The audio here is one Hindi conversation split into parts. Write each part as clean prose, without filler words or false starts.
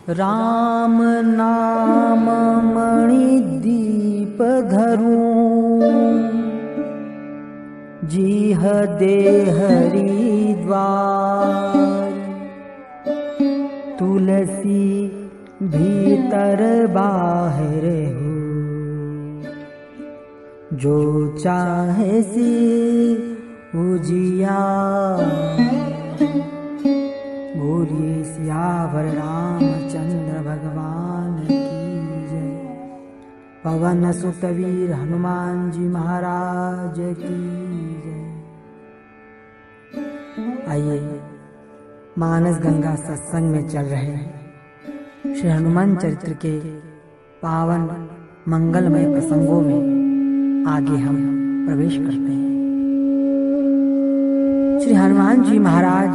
राम नाम मणि दीप धरूं, जीह दे हरिद्वार। तुलसी भीतर बाहर हो, जो चाहे सी उजियार। बोलिए सियावर रामचंद्र भगवान की जय। पवन सुत वीर हनुमान जी महाराज की जय। आइए मानस गंगा सत्संग में चल रहे हैं श्री हनुमान चरित्र के पावन मंगलमय प्रसंगों में आगे हम प्रवेश करते हैं। श्री हनुमान जी महाराज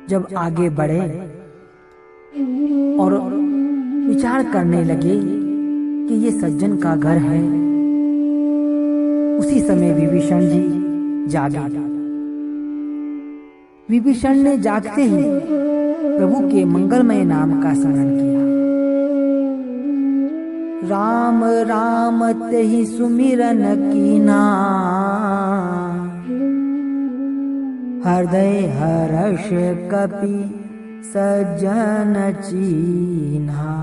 जब आगे बढ़े और विचार करने लगे कि ये सज्जन का घर है, उसी समय विभीषण जी जागे। विभीषण ने जागते ही प्रभु के मंगलमय नाम का स्मरण किया। राम राम तेहि सुमिरन कीना, हृदय हर्ष कपि सज्जन चीन्हा।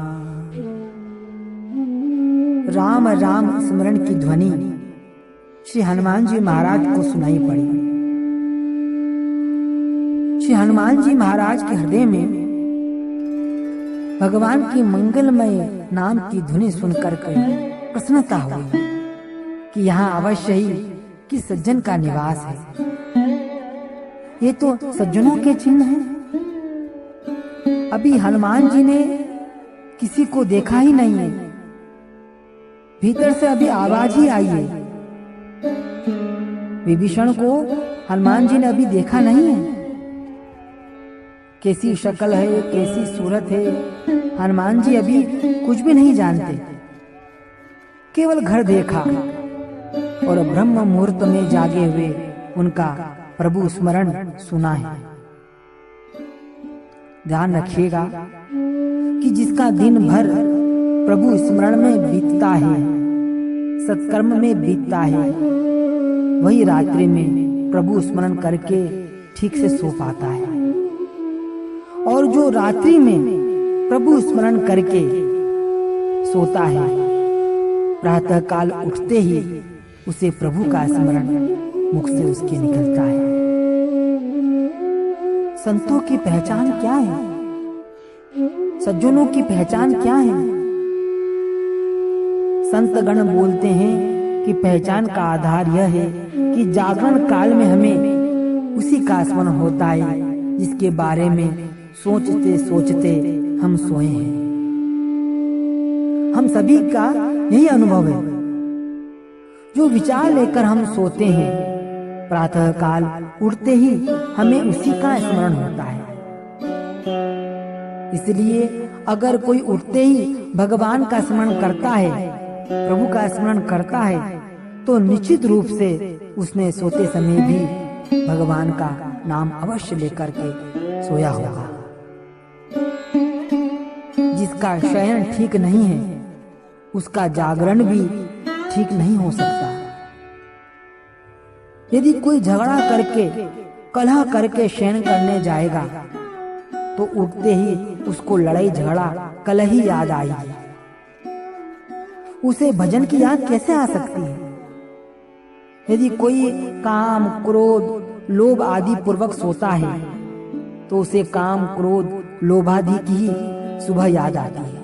राम राम स्मरण की ध्वनि श्री हनुमान जी महाराज को सुनाई पड़ी। श्री हनुमान जी महाराज के हृदय में भगवान की मंगलमय नाम की ध्वनि सुनकर के प्रसन्नता हुई कि यहाँ अवश्य ही किस सज्जन का निवास है। ये तो सज्जनों के चिन्ह हैं। अभी हनुमान जी ने किसी को देखा ही नहीं है, भीतर से अभी आवाज ही आई है। विभीषण को हनुमान जी ने अभी देखा नहीं है। कैसी शक्ल है, कैसी सूरत है, हनुमान जी अभी कुछ भी नहीं जानते। केवल घर देखा और ब्रह्म मुहूर्त में जागे हुए उनका प्रभु स्मरण सुना है। ध्यान रखिएगा कि जिसका दिन भर प्रभु स्मरण में बीतता है, सत्कर्म में बीतता है, वही रात्रि में प्रभु स्मरण करके ठीक से सो पाता है। और जो रात्रि में प्रभु स्मरण करके सोता है, प्रातः काल उठते ही उसे प्रभु का स्मरण मुख से उसके निकलता है। संतों की पहचान क्या है? सज्जनों की पहचान क्या है? संत गण बोलते हैं कि पहचान का आधार यह है कि जागरण काल में हमें उसी का स्मरण होता है जिसके बारे में सोचते सोचते हम सोए हैं। हम सभी का यही अनुभव है। जो विचार लेकर हम सोते हैं, प्रातः काल उठते ही हमें उसी का स्मरण होता है। इसलिए अगर कोई उठते ही भगवान का स्मरण करता है, प्रभु का स्मरण करता है, तो निश्चित रूप से उसने सोते समय भी भगवान का नाम अवश्य लेकर के सोया होगा। जिसका शयन ठीक नहीं है, उसका जागरण भी ठीक नहीं हो सकता। यदि कोई झगड़ा करके, कलह करके शयन करने जाएगा, तो उठते ही उसको लड़ाई झगड़ा कलह ही याद आएगी। उसे भजन की याद कैसे आ सकती है? यदि कोई काम, क्रोध, लोभ आदि पूर्वक सोता है, तो उसे काम, क्रोध, लोभादि की ही सुबह याद आती है।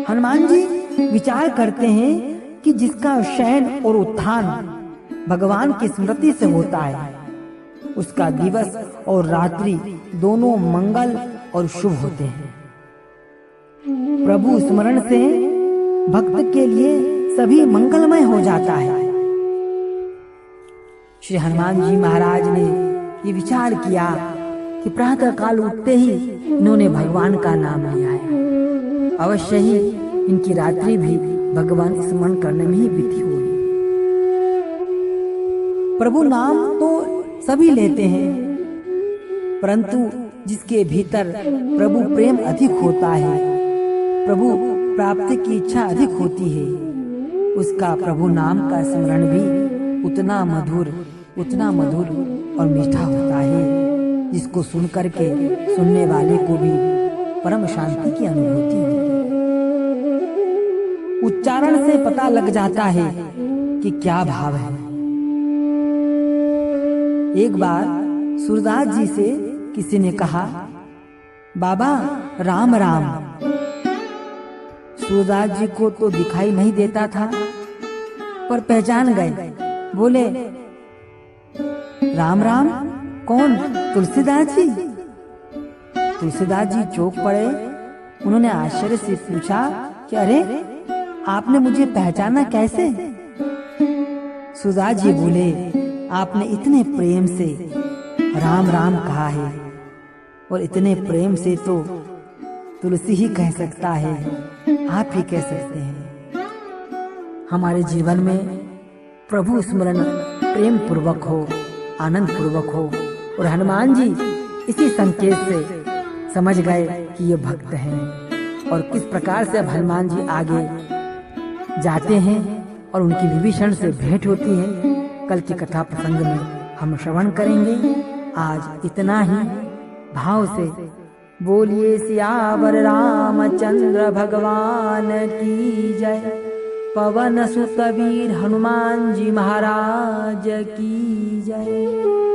हनुमान जी विचार करते हैं कि जिसका शयन और उत्थान भगवान की स्मृति से होता है, उसका दिवस और रात्रि दोनों मंगल और शुभ होते हैं। प्रभु स्मरण से भक्त के लिए सभी मंगलमय हो जाता है। श्री हनुमान जी महाराज ने ये विचार किया कि प्रातः काल उठते ही इन्होंने भगवान का नाम लिया है। अवश्य ही इनकी रात्रि भी भगवान स्मरण करने में ही बीती होगी। प्रभु नाम तो सभी लेते हैं, परंतु जिसके भीतर प्रभु प्रेम अधिक होता है, प्रभु प्राप्ति की इच्छा अधिक होती है, उसका प्रभु नाम का स्मरण भी उतना मधुर और मीठा होता है, जिसको सुनकर के सुनने वाले को भी परम शांति की अनुभूति होती है। उच्चारण से पता लग जाता है कि क्या भाव है। एक बार सूरदास जी से किसी ने कहा, बाबा राम राम। सूरदास जी को तो दिखाई नहीं देता था, पर पहचान गए। बोले, राम राम कौन? तुलसीदास जी। तुलसीदास जी चौंक पड़े। उन्होंने आश्चर्य से पूछा कि अरे, आपने मुझे पहचाना कैसे? सूरदास जी बोले, आपने इतने प्रेम से राम राम कहा है, और इतने प्रेम से तो तुलसी ही कह सकता है, आप ही कह सकते हैं। हमारे जीवन में प्रभु स्मरण प्रेम पूर्वक हो, आनंद पूर्वक हो। और हनुमान जी इसी संकेत से समझ गए कि ये भक्त हैं, और किस प्रकार से अब हनुमान जी आगे जाते हैं और उनकी विभीषण से भेंट होती है। कल की कथा प्रसंग में हम श्रवण करेंगे। आज इतना ही। भाव से बोलिए सियावर रामचंद्र भगवान की जय। पवन सुत वीर हनुमान जी महाराज की जय।